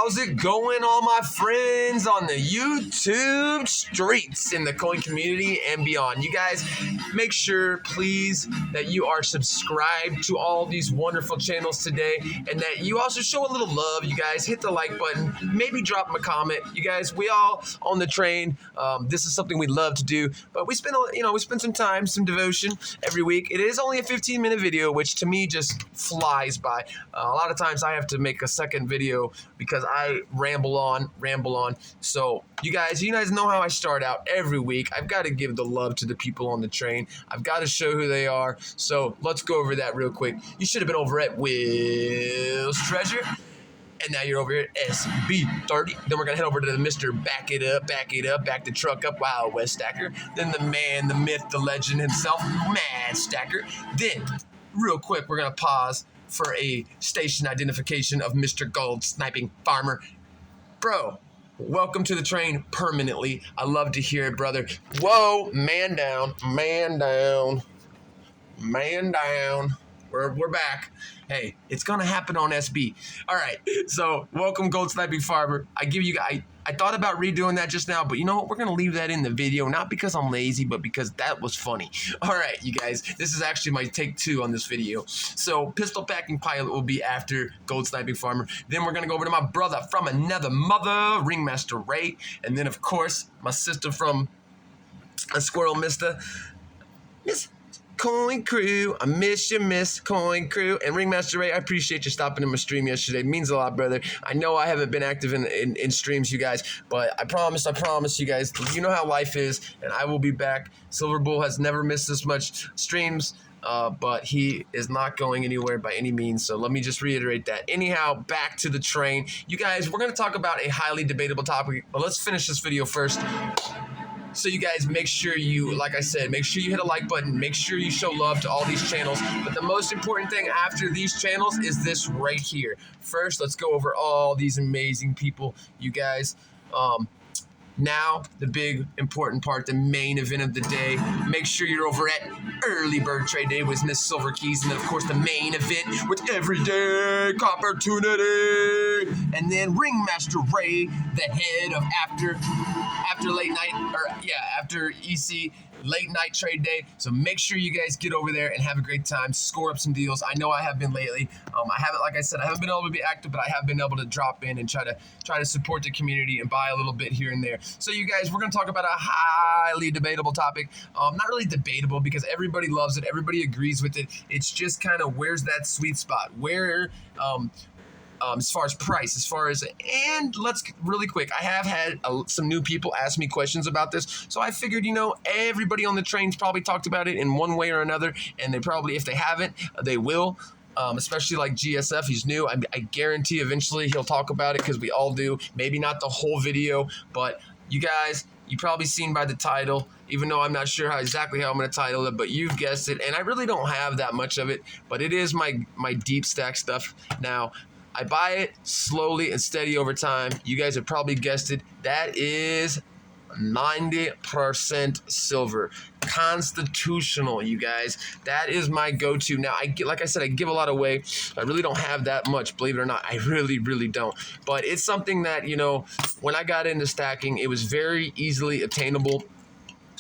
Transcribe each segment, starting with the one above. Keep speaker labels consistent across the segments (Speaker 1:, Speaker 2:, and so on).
Speaker 1: How's it going, all my friends on the YouTube streets, in the coin community and beyond? You guys, make sure, please, that you are subscribed to all these wonderful channels today, and that you also show a little love. You guys, hit the like button, maybe drop them a comment. You guys, we all on the train. This is something we love to do, but we spend, we spend some time, some devotion every week. It is only a 15-minute video, which to me just flies by. A lot of times I have to make a second video because I ramble on. So you guys know how I start out every week. I've got to give the love to the people on the train. I've got to show who they are. So let's go over that real quick. You should have been over at Will's Treasure. And now you're over here at SB30. Then we're going to head over to the Mr. Back the truck up, Wild West Stacker. Then the man, the myth, the legend himself, Mad Stacker. Then, real quick, we're going to pause for a station identification of Mr. Gold Sniping Farmer. Bro, welcome to the train permanently. I love to hear it, brother. Whoa, man down. We're back. Hey, it's gonna happen on SB. All right, so welcome, Gold Sniping Farmer. I thought about redoing that just now, but you know what? We're gonna leave that in the video, not because I'm lazy, but because that was funny. All right, you guys, this is actually my take 2 on this video. So Pistol Packing Pilot will be after Gold Sniping Farmer. Then we're gonna go over to my brother from another mother, Ringmaster Ray, and then of course my sister from a Squirrel Mister, Miss Coin Crew. I miss you, Miss Coin Crew. And Ringmaster Ray, I appreciate you stopping in my stream yesterday. It means a lot, brother. I know I haven't been active in streams, you guys, but I promise you guys, you know how life is, and I will be back. Silver Bull has never missed this much streams, but he is not going anywhere by any means, so let me just reiterate that. Anyhow, back to the train. You guys, we're going to talk about a highly debatable topic, but let's finish this video first. So you guys, make sure you, like I said, make sure you hit a like button. Make sure you show love to all these channels. But the most important thing after these channels is this right here. First, let's go over all these amazing people, you guys. Now, the big important part, the main event of the day. Make sure you're over at Early Bird Trade Day with Miss Silver Keys. And then, of course, the main event with Everyday Opportunity. And then Ringmaster Ray, the head of after late night, after EC late night trade day. So make sure you guys get over there and have a great time. Score up some deals. I know I have been lately. I haven't been able to be active, but I have been able to drop in and try to support the community and buy a little bit here and there. So you guys, we're going to talk about a highly debatable topic. Not really debatable because everybody loves it. Everybody agrees with it. It's just kind of where's that sweet spot? Where, as far as price, and let's really quick, I have had some new people ask me questions about this, so I figured, everybody on the train's probably talked about it in one way or another, and they probably, if they haven't, they will, especially like GSF, he's new. I guarantee eventually he'll talk about it because we all do, maybe not the whole video, but you guys, you probably seen by the title, even though I'm not sure exactly how I'm going to title it, but you've guessed it, and I really don't have that much of it, but it is my deep stack stuff. Now, I buy it slowly and steady over time. You guys have probably guessed it. That is 90% silver. Constitutional, you guys. That is my go-to. Now, like I said, I give a lot away. I really don't have that much, believe it or not. I really, really don't. But it's something that, when I got into stacking, it was very easily attainable.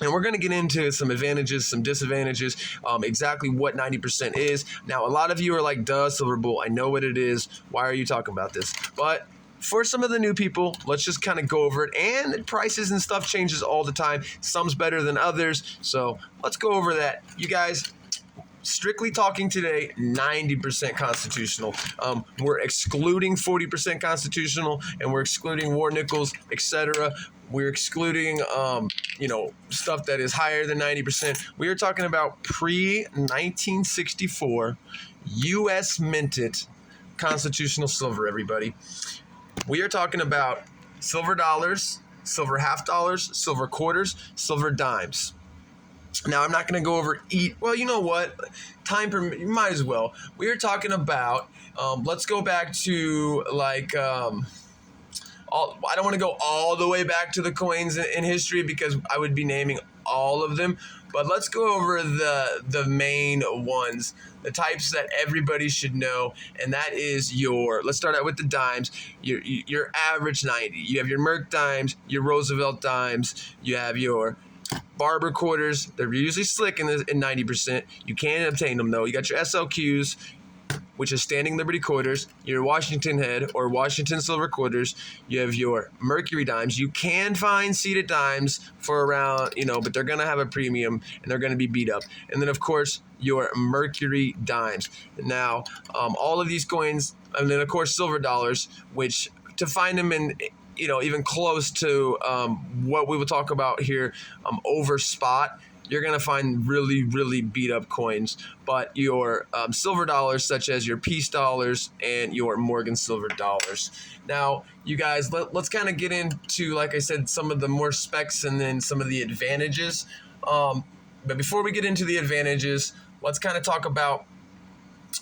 Speaker 1: And we're going to get into some advantages, some disadvantages, exactly what 90% is. Now, a lot of you are like, duh, Silver Bull, I know what it is. Why are you talking about this? But for some of the new people, let's just kind of go over it. And prices and stuff changes all the time. Some's better than others. So let's go over that. You guys, strictly talking today, 90% constitutional. We're excluding 40% constitutional, and we're excluding war nickels, etc. We're excluding, stuff that is higher than 90%. We are talking about pre-1964 U.S. minted constitutional silver, everybody. We are talking about silver dollars, silver half dollars, silver quarters, silver dimes. Now, I'm not going to go over well, you know what? You might as well. We are talking about, let's go back to I don't want to go all the way back to the coins in history because I would be naming all of them. But let's go over the main ones, the types that everybody should know, and that is let's start out with the dimes, your average 90. You have your Merc dimes, your Roosevelt dimes, you have your Barber quarters. They're usually slick in 90%. You can obtain them though. You got your SLQs, which is standing Liberty quarters, your Washington head or Washington silver quarters. You have your Mercury dimes. You can find seated dimes for around, but they're going to have a premium and they're going to be beat up. And then, of course, your Mercury dimes. Now, all of these coins, and then, of course, silver dollars, which to find them in, even close to what we will talk about here over spot, you're going to find really, really beat up coins. But your silver dollars, such as your Peace dollars and your Morgan silver dollars. Now, you guys, let's kind of get into, like I said, some of the more specs and then some of the advantages. But before we get into the advantages, let's kind of talk about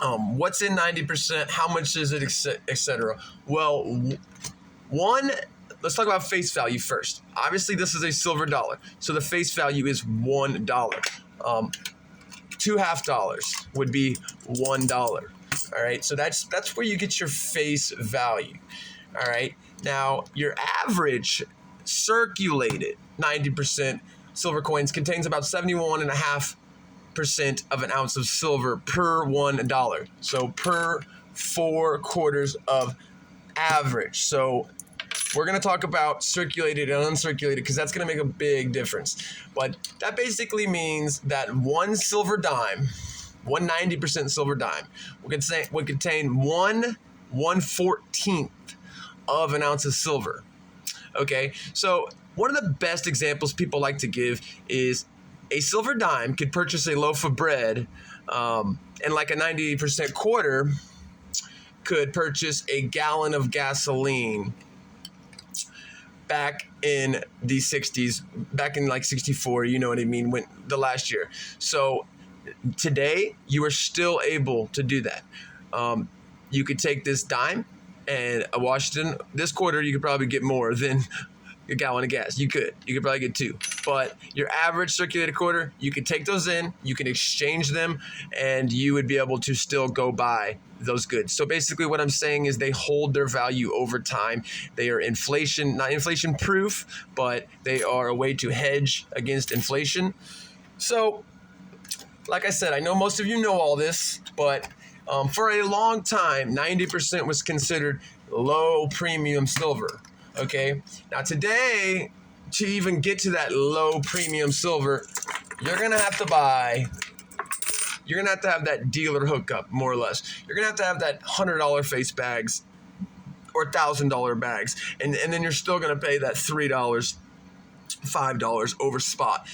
Speaker 1: what's in 90%, how much is it, etc. Well, let's talk about face value first. Obviously, this is a silver dollar, so the face value is $1. Two $half would be $1. All right, so that's where you get your face value. All right, now your average circulated 90% silver coins contains about 71.5% of an ounce of silver per $1. So per 4 quarters of average. So we're going to talk about circulated and uncirculated because that's going to make a big difference. But that basically means that one silver dime, 190% silver dime, would contain 1/14th of an ounce of silver. Okay, so one of the best examples people like to give is a silver dime could purchase a loaf of bread, and like a 90% quarter could purchase a gallon of gasoline back in the 60s, back in like 64, you know what I mean, when the last year. So today, you are still able to do that. You could take this dime and a Washington, this quarter, you could probably get more than a gallon of gas. You could probably get 2. But your average circulated quarter, you could take those in, you can exchange them, and you would be able to still go buy those goods. So basically what I'm saying is they hold their value over time. They are not inflation proof, but they are a way to hedge against inflation. So like I said, I know most of you know all this, but for a long time, 90% was considered low premium silver. Okay, now today, to even get to that low premium silver, you're gonna have to have that dealer hookup, more or less. You're gonna have to have that $100 face bags or $1,000 bags, and then you're still gonna pay that $3, $5 over spot.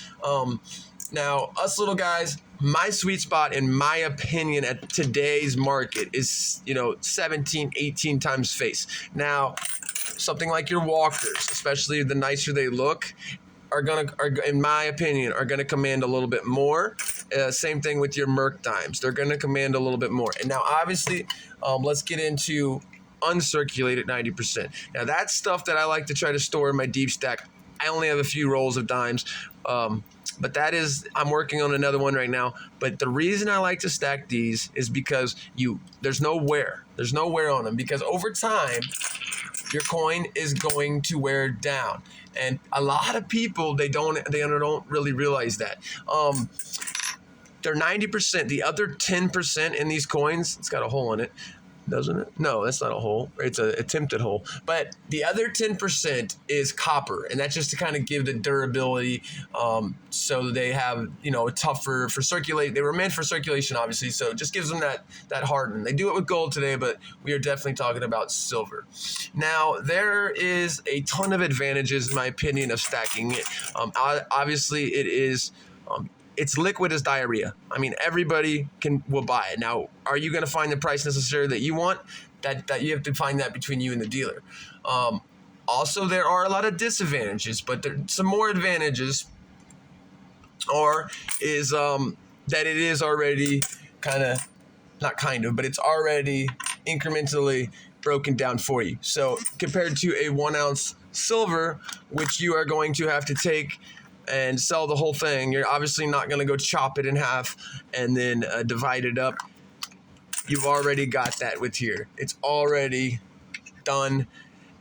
Speaker 1: Now, us little guys, my sweet spot, in my opinion, at today's market is 17, 18 times face. Now, something like your walkers, especially the nicer they look, are in my opinion, are gonna command a little bit more. Same thing with your Merc dimes; they're gonna command a little bit more. And now, obviously, let's get into uncirculated 90%. Now, that's stuff that I like to try to store in my deep stack. I only have a few rolls of dimes, but I'm working on another one right now. But the reason I like to stack these is because there's no wear on them, because over time, your coin is going to wear down. And a lot of people, they don't really realize that. They're 90%. The other 10% in these coins, it's got a hole in it, doesn't it? No, that's not a hole. It's an attempted hole. But the other 10% is copper, and that's just to kind of give the durability, so they have, tougher for circulate. They were meant for circulation, obviously, so it just gives them that harden. They do it with gold today, but we are definitely talking about silver. Now, there is a ton of advantages, in my opinion, of stacking it. Obviously, it is... it's liquid as diarrhea. I mean, everybody will buy it. Now, are you going to find the price necessary that you want? That you have to find that between you and the dealer. Also, there are a lot of disadvantages, but some more advantages is that it is already but it's already incrementally broken down for you. So compared to a 1 ounce silver, which you are going to have to take and sell the whole thing, you're obviously not going to go chop it in half and then divide it up. You've already got that with here. It's already done.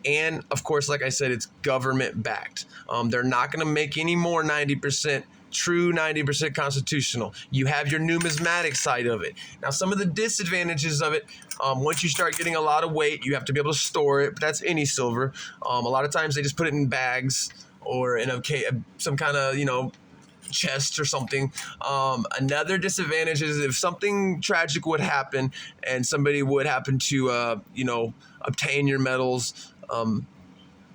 Speaker 1: And of course, like I said, it's government backed. They're not going to make any more 90% true, 90% constitutional. You have your numismatic side of it. Now, some of the disadvantages of it, once you start getting a lot of weight, you have to be able to store it. But that's any silver. A lot of times they just put it in bags or in some kind of, chest or something. Another disadvantage is if something tragic would happen and somebody would happen to, obtain your metals,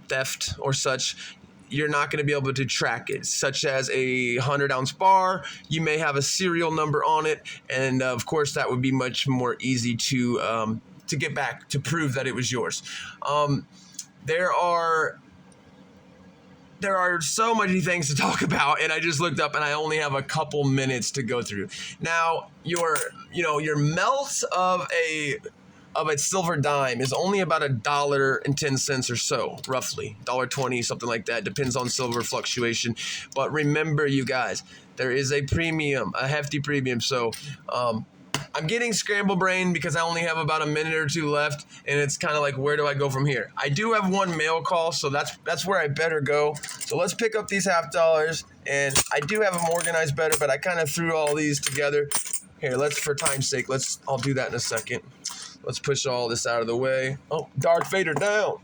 Speaker 1: theft or such, you're not going to be able to track it, such as a 100-ounce bar. You may have a serial number on it, and of course that would be much more easy to get back to prove that it was yours. There are so many things to talk about, and I just looked up and I only have a couple minutes to go through. Now, your melt of a silver dime is only about $1.10 or so, roughly $1.20, something like that. Depends on silver fluctuation. But remember, you guys, there is a premium, a hefty premium. So I'm getting scramble brain because I only have about a minute or two left, and it's kind of like, where do I go from here? I do have one mail call, so that's where I better go. So let's pick up these $50, and I do have them organized better, but I kind of threw all these together. Here, for time's sake, I'll do that in a second. Let's push all this out of the way. Oh, Darth Vader down.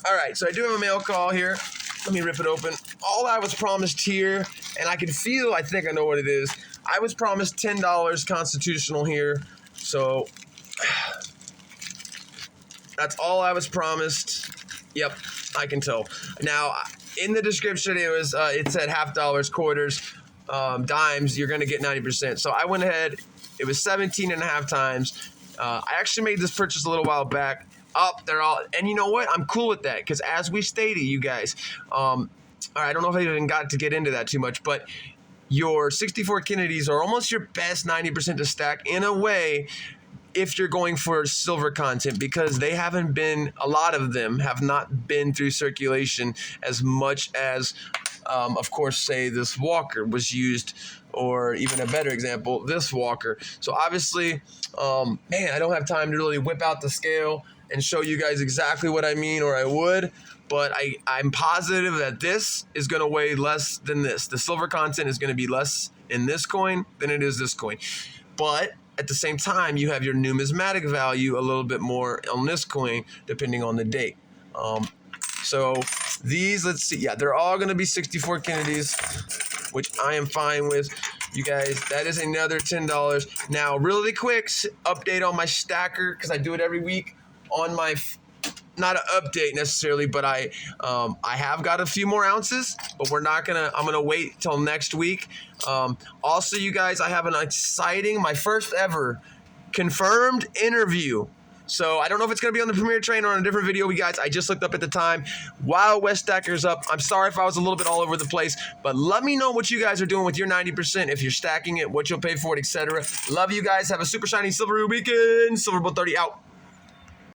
Speaker 1: All right, so I do have a mail call here. Let me rip it open. All I was promised here, and I think I know what it is. I was promised $10 constitutional here. So that's all I was promised. Yep, I can tell. Now, in the description, it said $50, quarters, dimes, you're going to get 90%. So I went ahead. It was 17.5 times. I actually made this purchase a little while back. And you know what? I'm cool with that because as we stated, you guys, all right, I don't know if I even got to get into that too much, but your 64 Kennedys are almost your best 90% to stack in a way if you're going for silver content, because a lot of them have not been through circulation as much as, of course, say this Walker was used, or even a better example, this Walker. So obviously, I don't have time to really whip out the scale and show you guys exactly what I mean, or I would, but I'm positive that this is going to weigh less than this. The silver content is going to be less in this coin than it is this coin. But at the same time, you have your numismatic value a little bit more on this coin, depending on the date. So these, let's see, yeah, they're all going to be 64 Kennedys, which I am fine with. You guys, that is another $10. Now, really quick update on my stacker, because I do it every week on my, not an update necessarily, but I have got a few more ounces, but I'm going to wait till next week. Also, you guys, I have an exciting, my first ever confirmed interview. So I don't know if it's going to be on the Premier Train or on a different video, you guys. I just looked up at the time. Wild West Stacker's up. I'm sorry if I was a little bit all over the place, but let me know what you guys are doing with your 90%, if you're stacking it, what you'll pay for it, etc. Love you guys. Have a super shiny silvery weekend. Silverbolt 30 out.